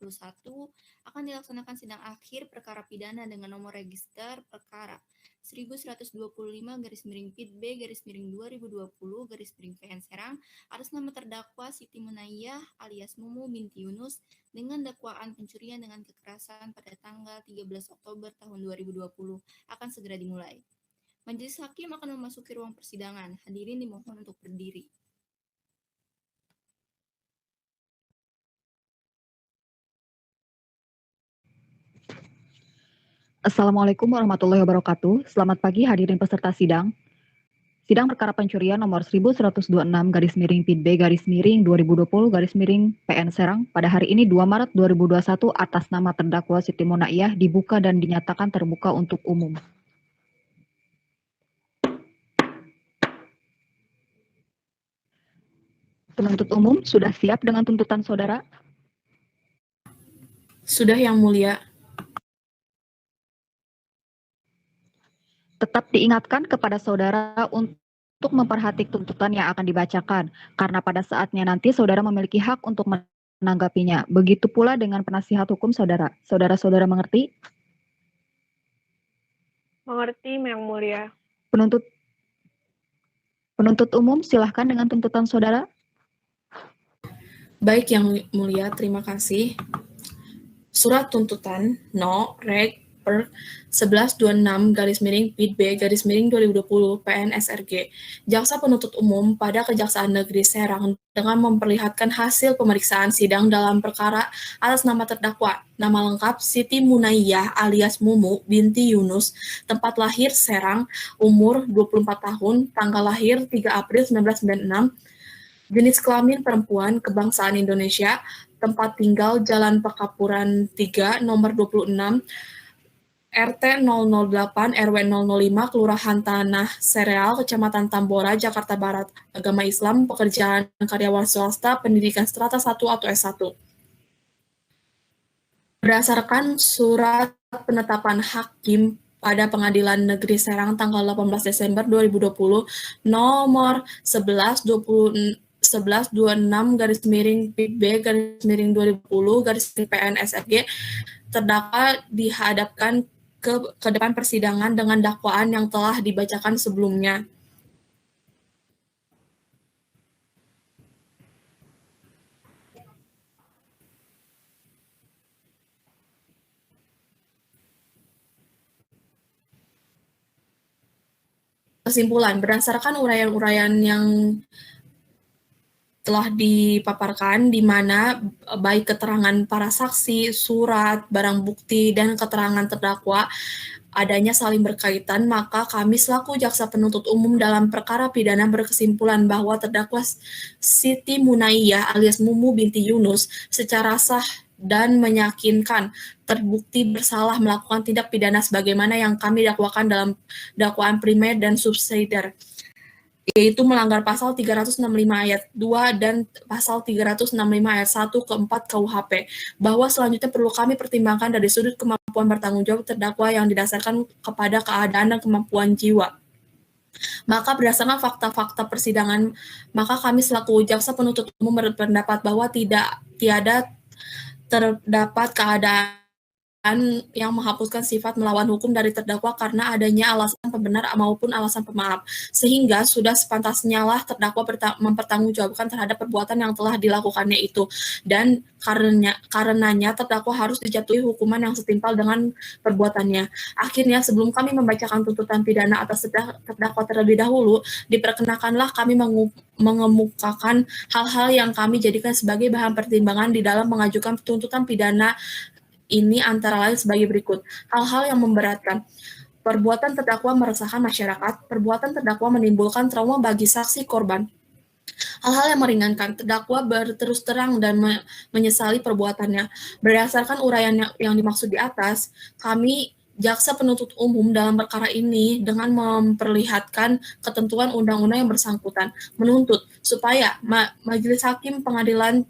Speaker 2: akan dilaksanakan sidang akhir perkara pidana dengan nomor register perkara 1125-PIT-B-2020-PN Serang atas nama terdakwa Siti Munayyah alias Mumu binti Yunus dengan dakwaan pencurian dengan kekerasan pada tanggal 13 Oktober tahun 2020 akan segera dimulai. Majelis hakim akan memasuki ruang persidangan. Hadirin dimohon untuk berdiri.
Speaker 3: Assalamualaikum warahmatullahi wabarakatuh. Selamat pagi hadirin peserta sidang. Sidang perkara pencurian nomor 1126-PIT-B-2020-PN Serang pada hari ini 2 Maret 2021 atas nama terdakwa Siti Munayyah dibuka dan dinyatakan terbuka untuk umum. Penuntut umum sudah siap dengan tuntutan saudara?
Speaker 4: Sudah, Yang Mulia.
Speaker 3: Tetap diingatkan kepada saudara untuk memperhatikan tuntutan yang akan dibacakan, karena pada saatnya nanti saudara memiliki hak untuk menanggapinya. Begitu pula dengan penasihat hukum saudara. Saudara-saudara mengerti?
Speaker 6: Mengerti, Yang Mulia.
Speaker 3: Penuntut umum, silahkan dengan tuntutan saudara.
Speaker 4: Baik, Yang Mulia, terima kasih. Surat tuntutan No. Reg per 1126/PID-B/2020 PNSRG. Jaksa penuntut umum pada Kejaksaan Negeri Serang dengan memperlihatkan hasil pemeriksaan sidang dalam perkara atas nama terdakwa. Nama lengkap Siti Munayyah alias Mumu binti Yunus, tempat lahir Serang, umur 24 tahun, tanggal lahir 3 April 1996, jenis kelamin perempuan, kebangsaan Indonesia, tempat tinggal Jalan Pekapuran 3, nomor 26, RT 008 RW 005, Kelurahan Tanah Sereal, Kecamatan Tambora, Jakarta Barat. Agama Islam, pekerjaan karyawan swasta, pendidikan strata 1 atau S1. Berdasarkan surat penetapan hakim pada Pengadilan Negeri Serang tanggal 18 Desember 2020 nomor 1126/PIB-2020/PNSRG, terdakwa dihadapkan ke depan persidangan dengan dakwaan yang telah dibacakan sebelumnya. Kesimpulan, berdasarkan uraian-uraian yang telah dipaparkan, di mana baik keterangan para saksi, surat, barang bukti, dan keterangan terdakwa adanya saling berkaitan, maka kami selaku jaksa penuntut umum dalam perkara pidana berkesimpulan bahwa terdakwa Siti Munayyah alias Mumu binti Yunus secara sah dan meyakinkan terbukti bersalah melakukan tindak pidana sebagaimana yang kami dakwakan dalam dakwaan primer dan subsidiar, yaitu melanggar pasal 365 ayat 2 dan pasal 365 ayat 1 ke 4 KUHP, bahwa selanjutnya perlu kami pertimbangkan dari sudut kemampuan bertanggung jawab terdakwa yang didasarkan kepada keadaan dan kemampuan jiwa. Maka berdasarkan fakta-fakta persidangan, maka kami selaku jaksa penuntut umum berpendapat bahwa tiada terdapat keadaan yang menghapuskan sifat melawan hukum dari terdakwa karena adanya alasan pembenar maupun alasan pemaaf, sehingga sudah sepantasnya lah terdakwa mempertanggungjawabkan terhadap perbuatan yang telah dilakukannya itu, dan karenanya terdakwa harus dijatuhi hukuman yang setimpal dengan perbuatannya. Akhirnya, sebelum kami membacakan tuntutan pidana atas terdakwa terlebih dahulu, diperkenakanlah kami mengemukakan hal-hal yang kami jadikan sebagai bahan pertimbangan di dalam mengajukan tuntutan pidana ini, antara lain sebagai berikut. Hal-hal yang memberatkan. Perbuatan terdakwa meresahkan masyarakat. Perbuatan terdakwa menimbulkan trauma bagi saksi korban. Hal-hal yang meringankan. Terdakwa berterus terang dan menyesali perbuatannya. Berdasarkan uraian yang dimaksud di atas, kami jaksa penuntut umum dalam perkara ini dengan memperlihatkan ketentuan undang-undang yang bersangkutan menuntut supaya Majelis Hakim Pengadilan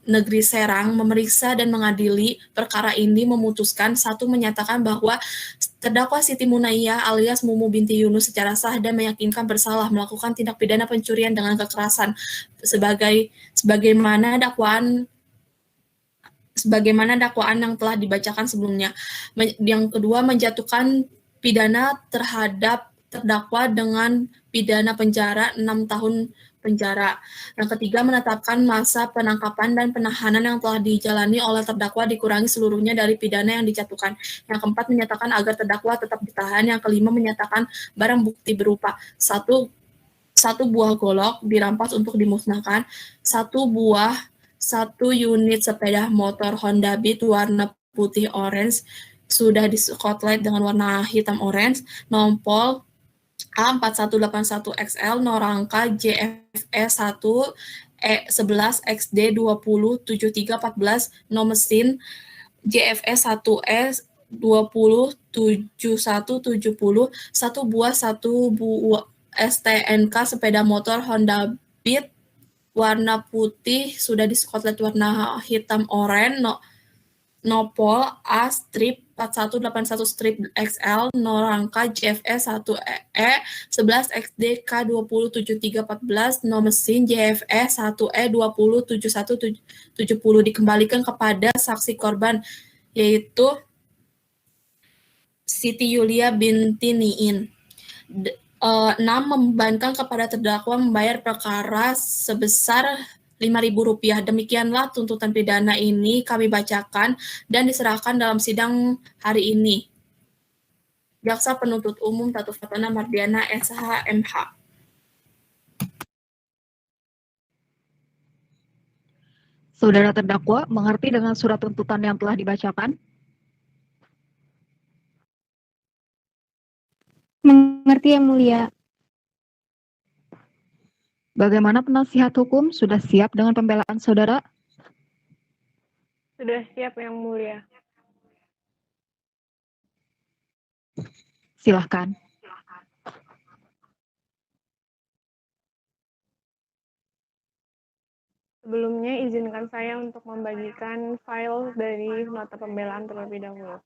Speaker 4: Negeri Serang memeriksa dan mengadili perkara ini, memutuskan: 1. Menyatakan bahwa terdakwa Siti Munayyah alias Mumu binti Yunus secara sah dan meyakinkan bersalah melakukan tindak pidana pencurian dengan kekerasan sebagaimana dakwaan yang telah dibacakan sebelumnya. Yang kedua, menjatuhkan pidana terhadap terdakwa dengan pidana penjara 6 tahun penjara. Yang ketiga, menetapkan masa penangkapan dan penahanan yang telah dijalani oleh terdakwa dikurangi seluruhnya dari pidana yang dijatuhkan. Yang keempat, menyatakan agar terdakwa tetap ditahan. Yang kelima, menyatakan barang bukti berupa satu buah golok dirampas untuk dimusnahkan, satu unit sepeda motor Honda Beat warna putih orange sudah di spotlight dengan warna hitam orange, nompol A4181XL, norangka JFE 1E11XD207314, nomesin JFE 1E 207170, satu buah STNK sepeda motor Honda Beat warna putih sudah di spotlight warna hitam oranye, nopol A strip 4181 strip XL, norangka JFE 1E 11XD K207314, nomesin JFE 1E 207170, dikembalikan kepada saksi korban, yaitu Siti Yulia binti Niin. 6. Membebankan kepada terdakwa membayar perkara sebesar Rp5.000. Demikianlah tuntutan pidana ini kami bacakan dan diserahkan dalam sidang hari ini. Jaksa Penuntut Umum Tatu Fatana Mardiana SH MH.
Speaker 3: Saudara terdakwa mengerti dengan surat tuntutan yang telah dibacakan?
Speaker 8: Mengerti Yang Mulia.
Speaker 3: Bagaimana penasihat hukum? Sudah siap dengan pembelaan saudara?
Speaker 6: Sudah siap, Yang Mulia.
Speaker 3: Silahkan.
Speaker 6: Sebelumnya, izinkan saya untuk membagikan file dari nota pembelaan terlebih dahulu.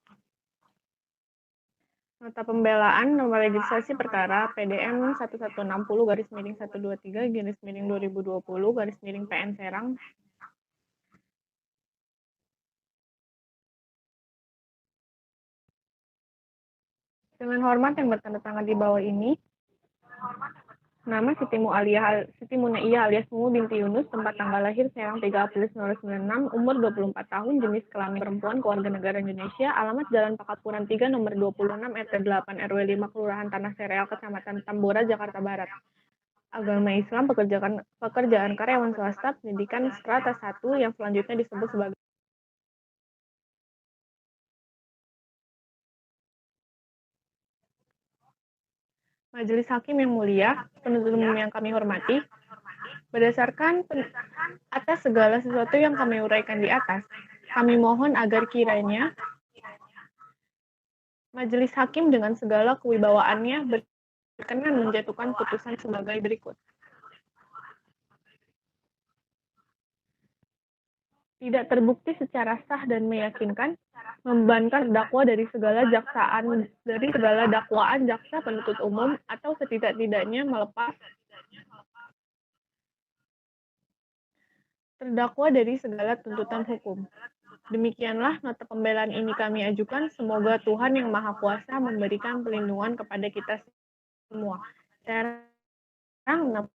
Speaker 6: Nota pembelaan nomor registrasi perkara PDM 1160-123-2020 PN Serang dengan hormat yang bertanda tangan di bawah ini. Nama Siti Munaiyah alias Mumu binti Yunus, tempat tanggal lahir Serang 3 April 1996, umur 24 tahun, jenis kelamin perempuan, keluarga negara Indonesia, alamat Jalan Pakapuran 3 nomor 26 RT 8 RW 5 Kelurahan Tanah Sereal, Kecamatan Tambora, Jakarta Barat. Agama Islam, pekerjaan karyawan swasta, pendidikan strata 1 yang selanjutnya disebut sebagai Majelis Hakim yang mulia, penuntut umum yang kami hormati, berdasarkan atas segala sesuatu yang kami uraikan di atas, kami mohon agar kiranya Majelis Hakim dengan segala kewibawaannya berkenan menjatuhkan putusan sebagai berikut. Tidak terbukti secara sah dan meyakinkan, membebankan terdakwa dari segala dakwaan jaksa penuntut umum atau setidak-tidaknya melepas terdakwa dari segala tuntutan hukum. Demikianlah nota pembelaan ini kami ajukan. Semoga Tuhan Yang Maha Kuasa memberikan perlindungan kepada kita semua. Serang 16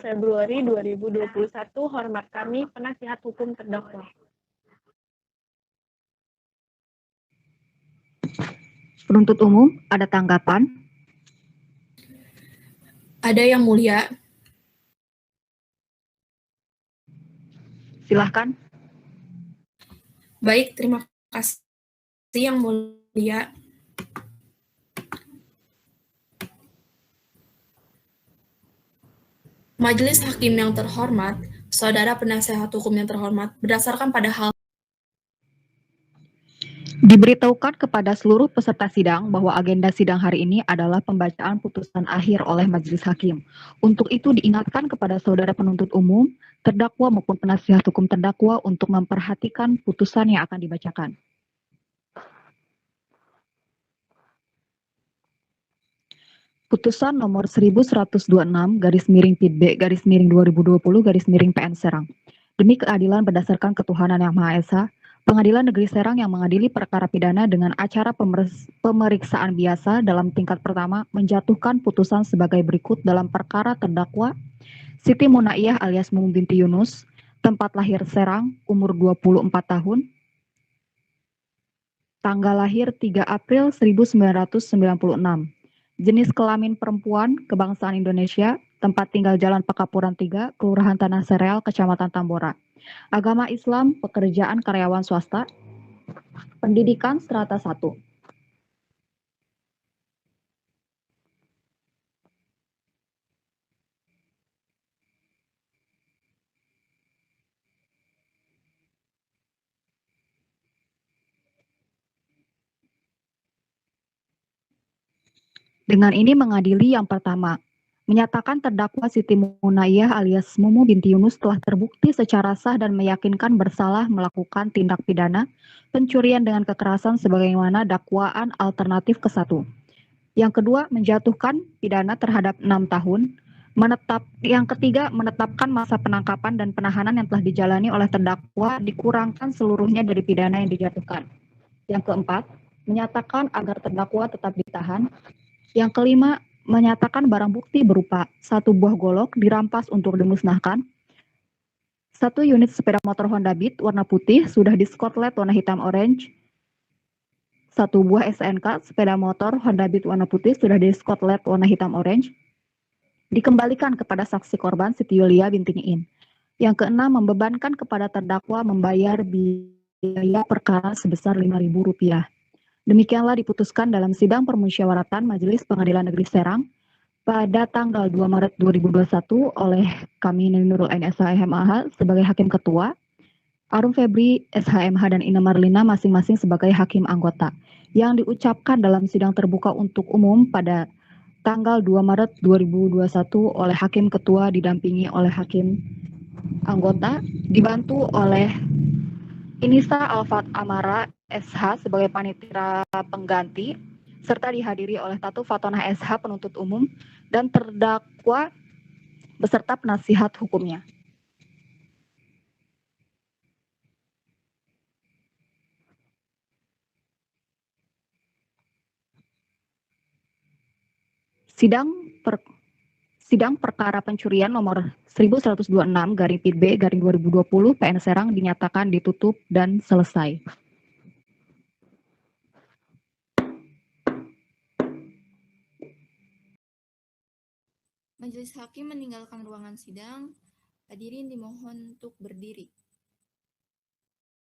Speaker 6: Februari 2021, hormat kami, penasihat hukum terdakwa.
Speaker 3: Penuntut umum, ada tanggapan?
Speaker 4: Ada Yang Mulia.
Speaker 3: Silahkan.
Speaker 4: Baik, terima kasih Yang Mulia. Majelis Hakim yang terhormat, Saudara Penasihat Hukum yang terhormat, berdasarkan pada hal
Speaker 3: Diberitahukan kepada seluruh peserta sidang bahwa agenda sidang hari ini adalah pembacaan putusan akhir oleh Majelis Hakim. Untuk itu diingatkan kepada saudara penuntut umum, terdakwa maupun penasihat hukum terdakwa untuk memperhatikan putusan yang akan dibacakan. Putusan nomor 1126/PIB/2020/PN Serang. Demi keadilan berdasarkan ketuhanan Yang Maha Esa, Pengadilan Negeri Serang yang mengadili perkara pidana dengan acara pemeriksaan biasa dalam tingkat pertama menjatuhkan putusan sebagai berikut dalam perkara terdakwa Siti Munaiyah alias Mumu binti Yunus, tempat lahir Serang, umur 24 tahun, tanggal lahir 3 April 1996, jenis kelamin perempuan, kebangsaan Indonesia, tempat tinggal Jalan Pakapuran 3, Kelurahan Tanah Sereal, Kecamatan Tambora. Agama Islam, pekerjaan karyawan swasta, pendidikan strata 1. Dengan ini mengadili yang pertama, menyatakan terdakwa Siti Munaiyah alias Mumu binti Yunus telah terbukti secara sah dan meyakinkan bersalah melakukan tindak pidana pencurian dengan kekerasan sebagaimana dakwaan alternatif ke-1. Yang kedua, menjatuhkan pidana terhadap 6 tahun. Yang ketiga, menetapkan masa penangkapan dan penahanan yang telah dijalani oleh terdakwa dikurangkan seluruhnya dari pidana yang dijatuhkan. Yang keempat, menyatakan agar terdakwa tetap ditahan. Yang kelima, menyatakan barang bukti berupa 1 buah golok dirampas untuk dimusnahkan. 1 unit sepeda motor Honda Beat warna putih sudah diskotlet warna hitam orange. 1 buah SNK sepeda motor Honda Beat warna putih sudah diskotlet warna hitam orange. Dikembalikan kepada saksi korban Siti Yulia binti Niin. Yang keenam, membebankan kepada terdakwa membayar biaya perkara sebesar Rp5.000. Demikianlah diputuskan dalam sidang permusyawaratan Majelis Pengadilan Negeri Serang pada tanggal 2 Maret 2021 oleh kami Nurul Ain SHMH sebagai Hakim Ketua, Arum Febri SHMH dan Ina Marlina masing-masing sebagai Hakim Anggota, yang diucapkan dalam sidang terbuka untuk umum pada tanggal 2 Maret 2021 oleh Hakim Ketua didampingi oleh Hakim Anggota, dibantu oleh Inisa Alfat Amara SH sebagai panitia pengganti, serta dihadiri oleh Tatu Fatonah SH penuntut umum dan terdakwa beserta penasihat hukumnya. Sidang perkara pencurian nomor 1126/PIB/2020 PN Serang dinyatakan ditutup dan selesai.
Speaker 2: Majelis Hakim meninggalkan ruangan sidang. Hadirin dimohon untuk berdiri.